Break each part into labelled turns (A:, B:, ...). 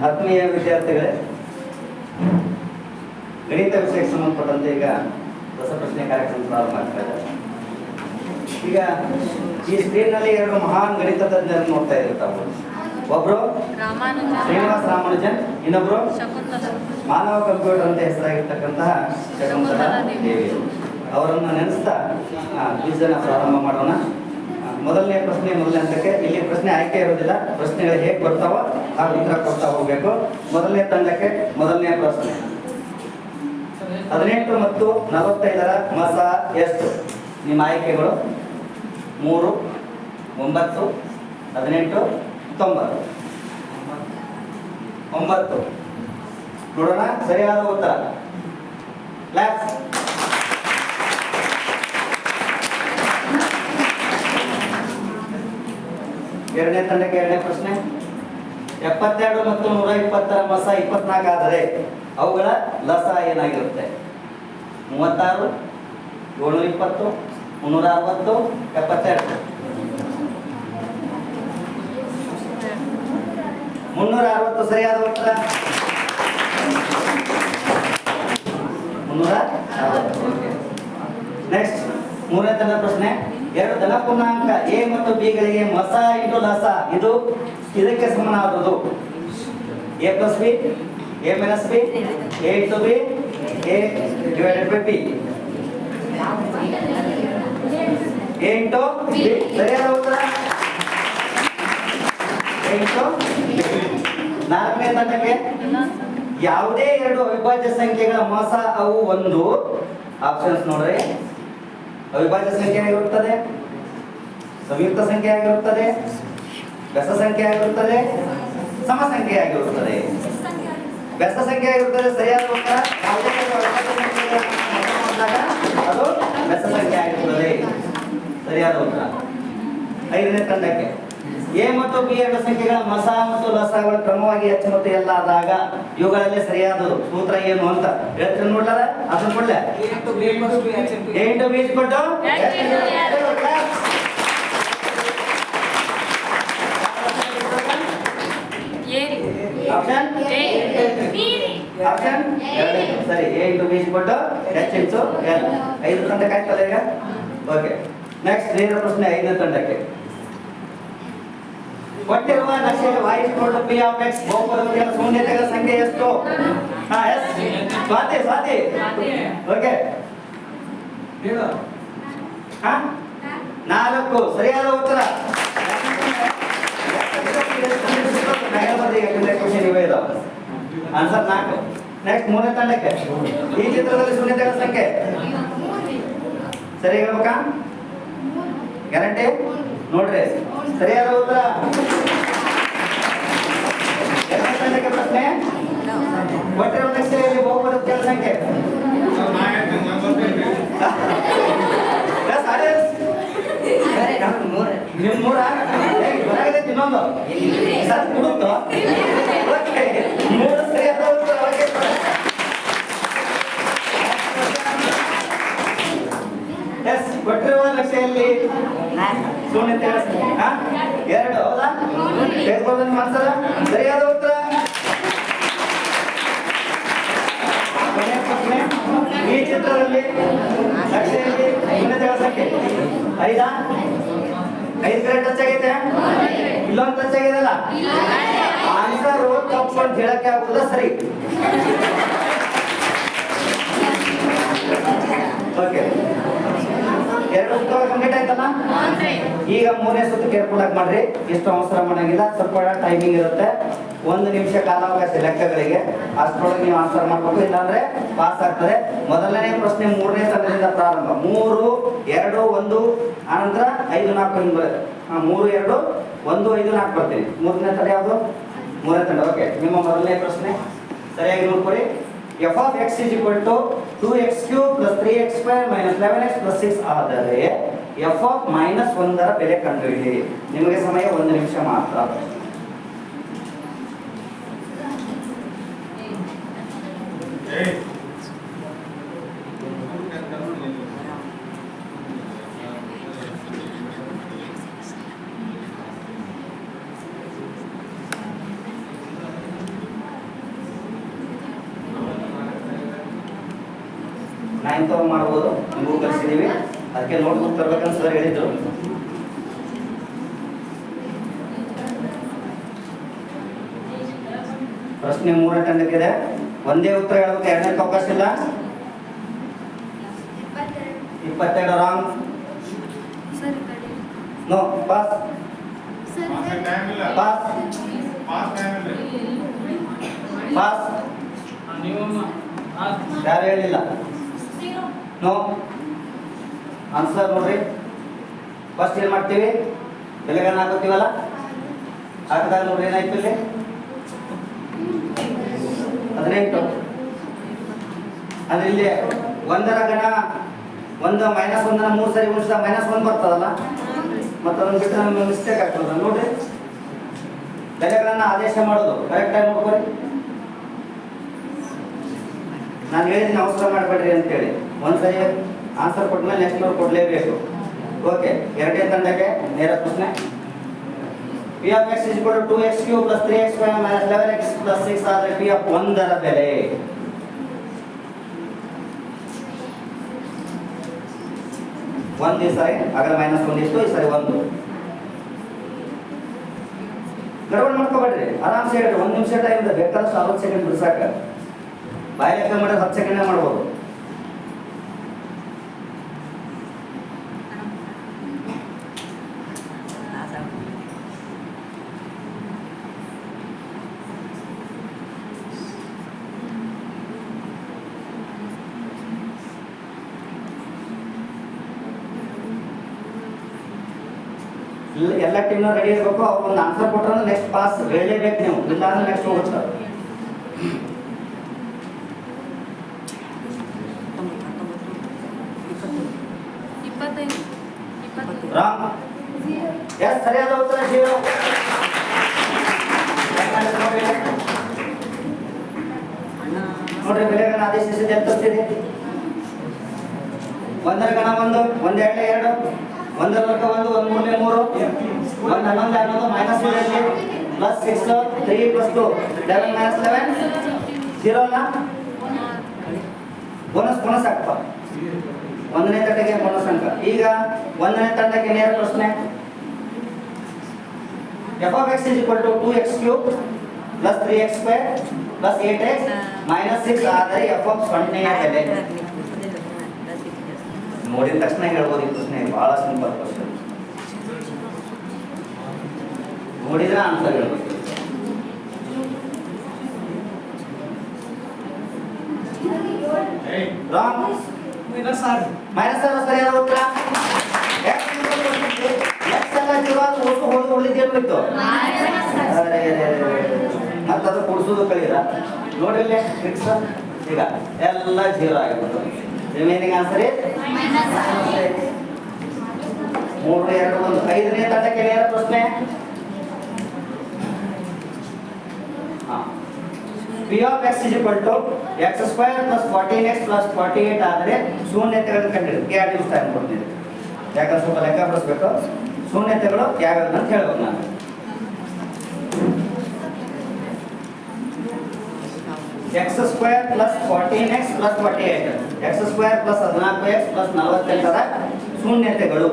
A: ಆತ್ಮೀಯ ವಿದ್ಯಾರ್ಥಿಗಳೇ, ಗಣಿತ ವಿಷಯಕ್ಕೆ ಸಂಬಂಧಪಟ್ಟಂತೆ ಈಗ ರಸಪ್ರಶ್ನೆ ಕಾರ್ಯಕ್ರಮ ಪ್ರಾರಂಭ ಆಗ್ತಾ ಇದೆ. ಈಗ ಈ ಸ್ಕ್ರೀನ್ನಲ್ಲಿ ಎರಡು ಮಹಾನ್ ಗಣಿತ ತಜ್ಞರನ್ನು ನೋಡ್ತಾ ಇದ್ದೀವಿ ತಾವು. ಒಬ್ರು ಶ್ರೀನಿವಾಸ ರಾಮಾನುಜನ್, ಇನ್ನೊಬ್ರು ಮಾನವ ಕಂಪ್ಯೂಟರ್ ಅಂತ ಹೆಸರಾಗಿರ್ತಕ್ಕಂತಹ ಶಕುಂತಲಾ ದೇವಿ. ಅವರನ್ನು ನೆನೆಸ್ತಾ ಕ್ವಿಜನ್ನು ಪ್ರಾರಂಭ ಮಾಡೋಣ. ಮೊದಲನೇ ಪ್ರಶ್ನೆ ಮೊದಲನೇ ಹಂತಕ್ಕೆ. ಇಲ್ಲಿ ಪ್ರಶ್ನೆ ಆಯ್ಕೆ ಇರೋದಿಲ್ಲ, ಪ್ರಶ್ನೆಗಳು ಹೇಗೆ ಬರ್ತಾವೋ ಆ ಉತ್ತರ ಕೊಡ್ತಾ ಹೋಗ್ಬೇಕು. ಮೊದಲನೇ ತಂಡಕ್ಕೆ ಮೊದಲನೇ ಪ್ರಶ್ನೆ. 18 ಮತ್ತು 45ರ ಮಸ ಎಷ್ಟು? ನಿಮ್ಮ ಆಯ್ಕೆಗಳು 3, 9, 18, 90. 9 ನೋಡೋಣ. ಸರಿಯಾದ ಉತ್ತರ. ಕ್ಲಾಸ್. ಎರಡನೇ ತಂಡಕ್ಕೆ ಎರಡನೇ ಪ್ರಶ್ನೆ. 72 ಮತ್ತು 120ರ ಮಸ 24 ಆದರೆ ಅವುಗಳ ಲಸ ಏನಾಗಿರುತ್ತೆ? 36, 720, 360, 72. 360 ಸರಿಯಾದ ಉತ್ತರ. 360. ನೆಕ್ಸ್ಟ್ ಮೂರನೇ ತಂಡ ಪ್ರಶ್ನೆ. ಎರಡು ಧನ ಪೂರ್ಣಾಂಕ ಎ ಮತ್ತು ಬಿ ಗಳಿಗೆ ಮಸ ಇಂಟು ಲಸ ಇದು ಇದಕ್ಕೆ ಸಮನಾದದ್ದು. A plus b, a minus b, a into b, a divided by b. A into b ಸರಿಯಾದ ಉತ್ತರ. ಎ ಇಂಟು ನಾಲ್ಕನೇ ತಂಡಕ್ಕೆ ಯಾವುದೇ ಎರಡು ಅವಿಭಾಜ್ಯ ಸಂಖ್ಯೆಗಳ ಮಸ ಅವು ಒಂದು. ಆಪ್ಷನ್ಸ್ ನೋಡ್ರಿ. ಅವಿಭಾಜ್ಯ ಸಂಖ್ಯೆ ಆಗಿರುತ್ತದೆ, ಸಂಯುಕ್ತ ಸಂಖ್ಯೆ ಆಗಿರುತ್ತದೆ, ಬೆಸ ಸಂಖ್ಯೆ ಆಗಿರುತ್ತದೆ, ಸಮ ಸಂಖ್ಯೆ ಆಗಿರುತ್ತದೆ. ಬೆಸ ಸಂಖ್ಯೆ ಆಗಿರುತ್ತದೆ ಸರಿಯಾದ ಉತ್ತರ. ಯಾವುದೇ ಅದು ಬೆಸ ಸಂಖ್ಯೆ ಆಗಿರುತ್ತದೆ ಸರಿಯಾದ ಉತ್ತರ. ಐದನೇ ತಂಡಕ್ಕೆ ಎ ಮತ್ತು ಬಿ ಎರಡು ಸಂಖ್ಯೆಗಳ ಮಸ ಮತ್ತು ಲಸಗಳು ಕ್ರಮವಾಗಿ ಎಚ್ ಮತ್ತು ಎಲ್ ಆದಾಗ ಇವುಗಳಲ್ಲಿ ಸರಿಯಾದ ಸೂತ್ರ ಏನು ಅಂತ ಹೇಳ್ತೀನಿ ನೋಡ್ಲಾರ. ಅದನ್ನ ಕೊಡ್ಲೆ. ಎ ಇಂಟು ಬಿ ಕೊಟ್ಟು ಆಪ್ಷನ್ ಸರಿ. ಎ ಇಂಟು ಬಿ ಕೊಟ್ಟು ಎಚ್ ಇಂಟು ಎಲ್. 5 ತಂಡಕ್ಕೆ ಆಯ್ತಲ್ಲ ಈಗ. ಓಕೆ. ನೆಕ್ಸ್ಟ್ ನೇರ ಪ್ರಶ್ನೆ. 5ನೇ ತಂಡಕ್ಕೆ ಕೊಟ್ಟಿರುವ ನಕ್ಷೆಯಲ್ಲಿ y = p of x ಬಹುಪದಗಳ ಶೂನ್ಯತೆಗಳ ಸಂಖ್ಯೆ ಎಷ್ಟು? ಎಸ್ ಸ್ವಾತಿ. ಓಕೆ. 4 ಸರಿಯಾದ ಉತ್ತರ. ಆನ್ಸರ್ 4. ನೆಕ್ಸ್ಟ್ ಮೂರನೇ ತಂಡಕ್ಕೆ ಈ ಚಿತ್ರದಲ್ಲಿ ಶೂನ್ಯತೆಗಳ ಸಂಖ್ಯೆ ಸರಿ ಹೇಳ್ಬೇಕಾ? ಗ್ಯಾರಂಟಿ ನೋಡ್ರಿ. ಸರಿಯಾದ ಉತ್ತರ. ಎರಡನೇ ತಂಡಕ್ಕೆ ಪ್ರಶ್ನೆ. ಕೊಟ್ಟಿರುವ ನಕ್ಷೆಯಲ್ಲಿ ಬಹುಪದಗಳ ಸಂಖ್ಯೆ ನಿಮ್ ಮೂರ ಹೊರಗಡೆ ಇನ್ನೊಂದು ಸರ್ ಕೊಡುತ್ತೋ. ಮೂರು ಸರಿಯಾದ ಉತ್ತರ. ಕೊಟ್ಟಿರುವ ನಕ್ಷೆಯಲ್ಲಿ ಶೂನ್ಯತೆ 2 ಹೌದಾ? ಮಾಡ್ತಾರ. ಸರಿಯಾದ ಉತ್ತರ. ಈ ಚಿತ್ರದಲ್ಲಿ ನಕ್ಷೆಯಲ್ಲಿ ಶೂನ್ಯತೆಗಳ ಸಂಖ್ಯೆ 5. 5 ಕಡೆ ಟಚ್ ಆಗೈತೆ, ಇಲ್ಲೊಂದು ಟಚ್ ಆಗಿದೆಲ್ಲ. ಆನ್ಸರ್ ತಪ್ಪು ಅಂತ ಹೇಳಕ್ಕೆ ಆಗುವುದ? ಸರಿ. ಓಕೆ. 2 ಉತ್ತರ ಕಂಪ್ಲೀಟ್ ಆಯ್ತಲ್ಲ. ಈಗ ಮೂರನೇ ಸುತ್ತು ಕೇರ್ಫುಲ್ ಆಗಿ ಮಾಡ್ರಿ. ಎಷ್ಟು ಅವಸರ ಮಾಡಂಗಿಲ್ಲ, ಸ್ವಲ್ಪ ಟೈಮಿಂಗ್ ಇರುತ್ತೆ. 1 ನಿಮಿಷ ಕಾಲಾವಕಾಶ ಲೆಕ್ಕಗಳಿಗೆ. ಅಷ್ಟರೊಳಗೆ ನೀವು ಆನ್ಸರ್ ಮಾಡಬೇಕು, ಇಲ್ಲಾಂದ್ರೆ ಪಾಸ್ ಆಗ್ತದೆ. ಮೊದಲನೇ ಪ್ರಶ್ನೆ ಮೂರನೇ ತಂಡದಿಂದ ಪ್ರಾರಂಭ. 3, 2, 1 ಆನಂತರ 5, 4 ಹಿಂಗೆ ಬರುತ್ತೆ. 3, 2, 1, 5, 4 ಬರ್ತೀನಿ. ಮೂರನೇ ತಂಡ ಯಾವುದು? ಮೂರನೇ ತಂಡ. ಓಕೆ. ನಿಮ್ಮ ಮೊದಲನೇ ಪ್ರಶ್ನೆ ಸರಿಯಾಗಿ ನೋಡ್ಕೊಳ್ಳಿ. f of x is equal to 2x cube plus 3x square minus 11x plus 6 ಆದರೆ f of -1 ರ ಬೆಲೆ ಕಂಡುಹಿಡಿ. ನಿಮಗೆ ಸಮಯ 1 ನಿಮಿಷ ಮಾತ್ರ. 9th ಮಾಡ್ಬೋದು, ನಿಮಗೂ ಕಲಿಸಿದ್ದೀವಿ. ಅದಕ್ಕೆ ನೋಟ್ಬುಕ್ ತರ್ಬೇಕಂತ ಸರ್ ಹೇಳಿದ್ರು. ಪ್ರಶ್ನೆ 3 ತಂಡಕ್ಕಿದೆ. ಒಂದೇ ಉತ್ತರ ಹೇಳಬೇಕು, ಎರಡನೇ ಅವಕಾಶ ಇಲ್ಲ. 22 wrong. No pass. Pass. Pass. ಯಾರು ಹೇಳಿಲ್ಲ? ನೋ ಆನ್ಸರ್ ನೋಡ್ರಿ. ಫಸ್ಟ್ ಏನು ಮಾಡ್ತೀವಿ? ಬೆಲೆಗಳನ್ನ ಹಾಕೋತೀವಲ್ಲ, ಹಾಕಿದಾಗ ನೋಡ್ರಿ ಏನಾಯ್ತು ಇಲ್ಲಿ 18. ಅಂದ್ರೆ ಇಲ್ಲಿ 1ರ ಗಣ 1 -1 3 ಸರಿ ಉಳಿಸಿದಾಗ -1 ಬರ್ತದಲ್ಲ, ಮತ್ತೆ ಅದನ್ನು ಬಿಟ್ಟರೆ ನಮಗೆ ಮಿಸ್ಟೇಕ್ ಆಗ್ತದ. ನೋಡ್ರಿ ಬೆಲೆಗಳನ್ನ ಆದೇಶ ಮಾಡೋದು ಕರೆಕ್ಟಾಗಿ ನೋಡ್ಕೊರಿ. ನಾನು ಹೇಳಿದ್ದೀನಿ ಅವಸರ ಮಾಡಬೇಡ್ರಿ ಅಂತೇಳಿ. ಒಂದ್ಸರಿ ಆನ್ಸರ್ ಕೊಟ್ಮೇಲೆ ನೆಕ್ಸ್ಟ್ ಅವ್ರು ಕೊಡಲೇಬೇಕು. ಓಕೆ, ಎರಡನೇ ತಂಡಕ್ಕೆ ನೇರ ಪ್ರಶ್ನೆ. P of x is equal to 2x cube plus 3x square minus 11x plus 6 ಆದರೆ P of 1ರ ಬೆಲೆ. ಒಂದು ಈ ಸಾರಿ ಆಗ -1 ಇತ್ತು, ಈ ಸಾರಿ 1. ಗಡಬಡ ಮಾಡ್ಕೋಬೇಡ್ರಿ, ಆರಾಮ್ಸೆ ಹೇಳ್ರಿ. 1 ನಿಮಿಷ ಟೈಮ್ ಇದೆ, ಬೇಕಾದಷ್ಟು 60 ಸೆಕೆಂಡ್ ಬಿಡ್ಸಾಕ. ಬಾಯಿ ಲೆಕ್ಕ ಮಾಡಿದ್ರೆ 10 ಸೆಕೆಂಡ್ ಮಾಡ್ಬೋದು. ಎಲ್ಲ ಟೀಮ್ನ ರೆಡಿ ಇರಬೇಕು. ಅವ್ರು ಒಂದು ಆನ್ಸರ್ ಕೊಟ್ಟರೆ ನೆಕ್ಸ್ಟ್ ಪಾಸ್ ಹೇಳಲೇಬೇಕು ನೀವು, ಇಲ್ಲ ಅಂದ್ರೆ ನೆಕ್ಸ್ಟ್ ಹೋಗುತ್ತೆ. ರಾಮ್. ಎಸ್, ಸರಿಯಾದ ಉತ್ತರ 0. ನೋಡ್ರಿ ಬೆಲೆಗಳನ್ನ ಆದೇಶಿಸಿದೆ ತಪ್ಪಿದೆ. 1ರ ಗಣ 1, 1 2 2, 1ರ ವರ್ಗ 1, 1 3 3, 1 11 ಅನ್ನೋದು -7 ಪ್ಲಸ್ 6 3 + 2 11 - 11 0 ಅಲ್ಲ. ಬೋನಸ್ ಹಾಕಪ್ಪ. 1ನೇ ತಂಡಕ್ಕೆ ಬೋನಸ್ ಅಂಕ. ಈಗ 1ನೇ ತಂಡಕ್ಕೆ ನೇರ ಪ್ರಶ್ನೆ. f of x is equal to 2x cube plus 3x square plus 8x minus 6 ಆದರೆ f of 0ಯ ಬೆಲೆ. ನೋಡಿದ ತಕ್ಷಣ ಹೇಳ್ಬೋದು ಈ ಪ್ರಶ್ನೆ, ಬಹಳ ಸಿಂಪಲ್ ಕ್ವಶನ್. ನೋಡಿದ್ರೆ ಆನ್ಸರ್ ಹೇಳ್ಬೋದು. ರಾಂಗ್. -6 ಸರಿಯಾದ ಉತ್ತರ. x ಎಲ್ಲ 0 ಆದ್ರೆ ಉಳಿದಿರ್ಬೇಕು. ಮತ್ತೆ ಅದು ಕೂಡಿಸೋದು ಕಲಿಯಲ್ಲ. ನೋಡ್ರಿ ಇಲ್ಲಿ ಫಿಕ್ಸ್. ಈಗ ಎಲ್ಲ 0 ಆಗಿಬಿಟ್ಟು ರಿಮೈನಿಂಗ್ ಆನ್ಸರ್ 3 2 1. 5ನೇ ತಂಡಕ್ಕೆ ನೇರ ಪ್ರಶ್ನೆ. P of x is equal to x square plus 14x plus 48 ಆದರೆ ಶೂನ್ಯತೆಗಳನ್ನು ಕಂಡುಹಿಡಿದು. 2 ನಿಮಿಷ ಟೈಮ್ ಕೊಡ್ತೀನಿ, ಯಾಕಂದ್ರೆ ಸ್ವಲ್ಪ ಲೆಕ್ಕ ಬಿಡಿಸ್ಬೇಕು. ಶೂನ್ಯತೆಗಳು ಯಾವ್ಯಾವ ಅಂತ ಹೇಳ್ಬೇಕು ನಾನು. x square plus 14x plus 48, x square plus 14x plus 48 ಶೂನ್ಯತೆಗಳು.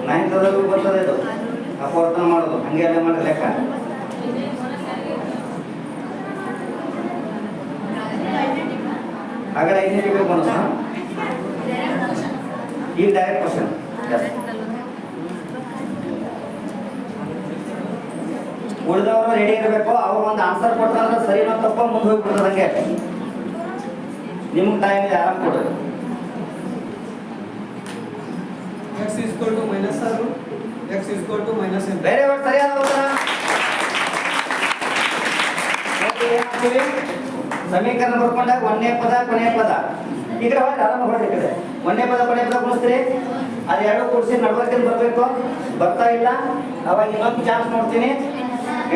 A: ನೈನ್ತದಲ್ಲೂ ಬರ್ತದೆ ಇದು ಅಪವರ್ತನ ಮಾಡೋದು, ಹಂಗೆ ಎಲ್ಲ ಮಾಡಿ ಲೆಕ್ಕ. ಹಾಗಾದ್ರೆ 5ನೇ ಬೇಕು ಅನ್ಸ. ಈ ಡೈರೆಕ್ಟ್ ಕ್ವಶನ್. ಉಳಿದವರು ರೆಡಿ ಇರಬೇಕು. ಅವ್ರು ಒಂದು ಆನ್ಸರ್ ಕೊಟ್ಟಂದ್ರೆ ಸರಿ ನಾವು ತಪ್ಪ ಮುಂದೆ ಹೋಗ್ಬಿಡ್ತದೆ. ಹಂಗೆ ನಿಮ್ಗೆ ಟೈಮ್ ಇದೆ, ಆರಾಮ್ ಕೊಡ್ರಿ.
B: x is equal to -7, x is equal to -7.
A: ಬೇರೆ ವರ್ಡ್ ಸರಿಯಾದ ಉತ್ತರ. ಸಮೀಕರಣ ಬರ್ಕೊಂಡಾಗ 1ನೇ ಪದ ಕೊನೆಯ ಪದ ಈಗ ಹೊರಗೆ ಆರಾಮ ಹೊರಗೆ ಈ ಕಡೆ ಒಂದೇ ಪದ ಕೊನೆ ಪದ ಗುಣಿಸ್ತೀರಿ ಅದು ಎರಡು ಕೂಡಿಸಿ ನಡ್ವರ್ಕಿಂದ ಬರಬೇಕು ಬರ್ತಾ ಇಲ್ಲ ಅವಾಗ ಇನ್ನೊಂದು ಚಾನ್ಸ್ ನೋಡ್ತೀನಿ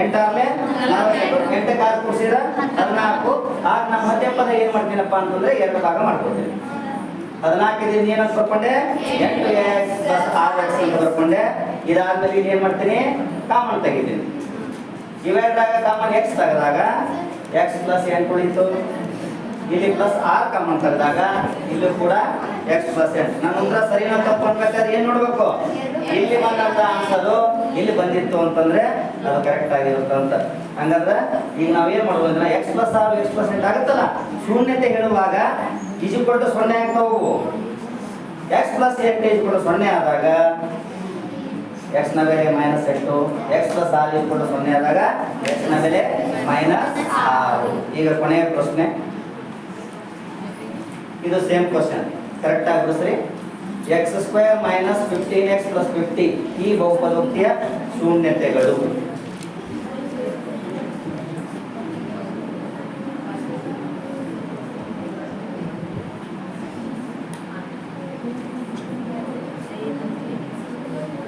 A: 8 ಆರ್ಲೆ 42 8 ಕಾಲು ಕೂಡಿಸಿದ್ರೆ 14 ಆಗ ನಮ್ಮ ಮಧ್ಯ ಪದ ಏನು ಮಾಡ್ತೀನಪ್ಪ ಅಂತಂದ್ರೆ 2 ಭಾಗ ಮಾಡ್ಕೊಳ್ತೀನಿ 14 ಇದರಿಂದ ಏನಂತ ಬರ್ಕೊಂಡೆ 8x ಪ್ಲಸ್ 6x ಅಂತ ಬರ್ಕೊಂಡೆ ಇದಾದ್ಮೇಲೆ ಇಲ್ಲಿ ಏನು ಮಾಡ್ತೀನಿ ಕಾಮನ್ ತೆಗಿತೀನಿ ಇವೆರಡಾಗ ಕಾಮನ್ x ತೆಗೆದಾಗ x ಪ್ಲಸ್ 8 ಉಳಿತು ಇಲ್ಲಿ ಪ್ಲಸ್ 6 ಕಾಮನ್ ತೆಗೆದಾಗ ಇಲ್ಲೂ ಕೂಡ x ಪ್ಲಸ್ 8 ನಾನು ಅಂದ್ರೆ ಸರಿನಾ ತಪ್ಪು ಅನ್ಬೇಕಾದ್ರೆ ಏನು ನೋಡ್ಬೇಕು ಇಲ್ಲಿ ಬಂದಂತ ಆನ್ಸರು ಇಲ್ಲಿ ಬಂದಿತ್ತು ಅಂತಂದ್ರೆ ಅದು ಕರೆಕ್ಟ್ ಆಗಿರುತ್ತೆ ಅಂತ ಹಂಗಂದ್ರೆ ಈಗ ನಾವು ಏನು ಮಾಡ್ಬೋದು ಅಂದ್ರೆ x ಪ್ಲಸ್ 6 x ಪ್ಲಸ್ 8 ಆಗುತ್ತಲ್ಲ ಶೂನ್ಯತೆ ಹೇಳುವಾಗ ಇಜಿಕೊಟ್ಟು 0 ಆಗ್ತಾವು x ಪ್ಲಸ್ 8 ಇಜಿಕೊಟ್ಟು 0 ಆದಾಗ x ನ ಬೆಲೆ -8 x ಪ್ಲಸ್ 6 ಇಜಿಕೊಟ್ಟು 0 ಆದಾಗ x ನ ಬೆಲೆ -6 ಈಗ ಕೊನೆಯ ಪ್ರಶ್ನೆ ಇದು ಸೇಮ್ ಕ್ವಶನ್ ಕರೆಕ್ಟ್ ಆಗಿ ಬಿಡಿಸ್ರಿ x² - 15x + 50 ಈ ಬಹುಪದೋಕ್ತಿಯ ಶೂನ್ಯತೆಗಳು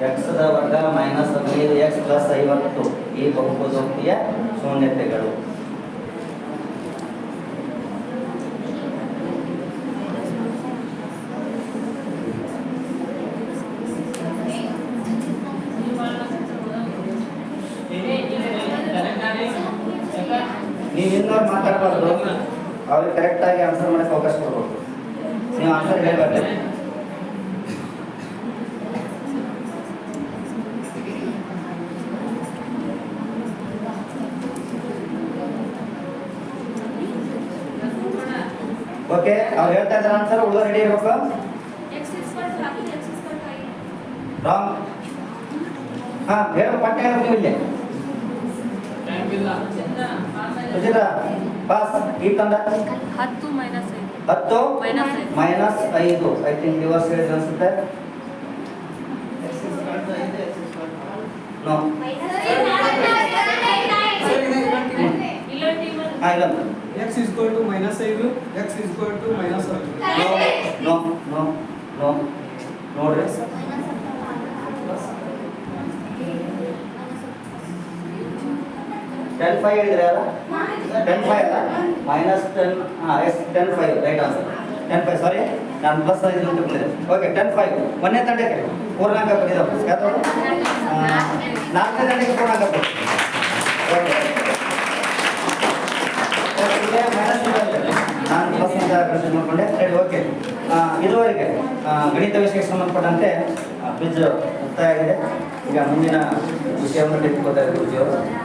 A: x ದ ವರ್ಗ -15x + 50 ಈ ಬಹುಪದೋಕ್ತಿಯ ಶೂನ್ಯತೆಗಳು ನೀವು ಇನ್ನೊಂದು ಮಾತಾಡಬಾರ್ದು ಅವ್ರಿಗೆ ಕರೆಕ್ಟಾಗಿ ಆನ್ಸರ್ ಮಾಡಕ್ಕೆ ಅವಕಾಶ ಕೊಡ್ಬೇಕು ನೀವು ಆನ್ಸರ್ ಹೇಳ್ಬಾರ್ದು ಓಕೆ ಅವ್ರು ಹೇಳ್ತಾ ಇದ್ದಾರೆ ಆನ್ಸರ್ ಉಳಿದ ರೆಡಿ ಇರಬೇಕು ರಾಂಗ್ ಹೇಳು ಪಟ್ಟ ಹೇಳಬೇಕು ನೀವು ಇಲ್ಲಿ ಸುಜಿತಾ ಪಾಸ್ ಈ ತಂದ
C: 10 - 5
A: 10 -5 ಐ ಥಿಂಕ್ ರಿವರ್ಸ್ ಹೇಳಿದ್ರೆ ಅನ್ಸುತ್ತೆ ನೋ ಇಲ್ಲ
B: x is equal to -5 x is equal to -10
A: no ನೋಡ್ರಿ ಟೆನ್ ಫೈವ್ ಹೇಳಿದ್ರೆ ಅಲ್ಲ 10 5 ಅಲ್ಲ -10 10 5 ರೈಟ್ ಆನ್ಸರ್ 10 5 ಸಾರಿ ನಾನು ಪ್ಲಸ್ 5 ಅಂತ ಬಂದಿದೆ ಓಕೆ 10 5 ಒಂದನೇ ತಂಡಕ್ಕೆ ಪೂರ್ಣಾಂಕ ಬಂದಿದ್ದಾವೆ ಯಾವ್ದು ನಾಲ್ಕನೇ ತಂಡಕ್ಕೆ ಪೂರ್ಣಾಂಕ ಬಂದಿದೆ ಓಕೆ ನಾನು ಪ್ಲಸ್ ಅಂತ ಕನ್ಸಿಡರ್ ಮಾಡಿಕೊಂಡೆ ರೆಡಿ ಓಕೆ ಇದುವರೆಗೆ ಗಣಿತ ವಿಷಯಕ್ಕೆ ಸಂಬಂಧಪಟ್ಟಂತೆ ಕ್ವಿಜ್ ಮುಕ್ತಾಯ ಆಗಿದೆ ಈಗ ಮುಂದಿನ ವಿಷಯವನ್ನು ತೆಗೆದುಕೊಳ್ತಾ ಇದ್ದಾರೆ ಗುರುಜಿಯವರು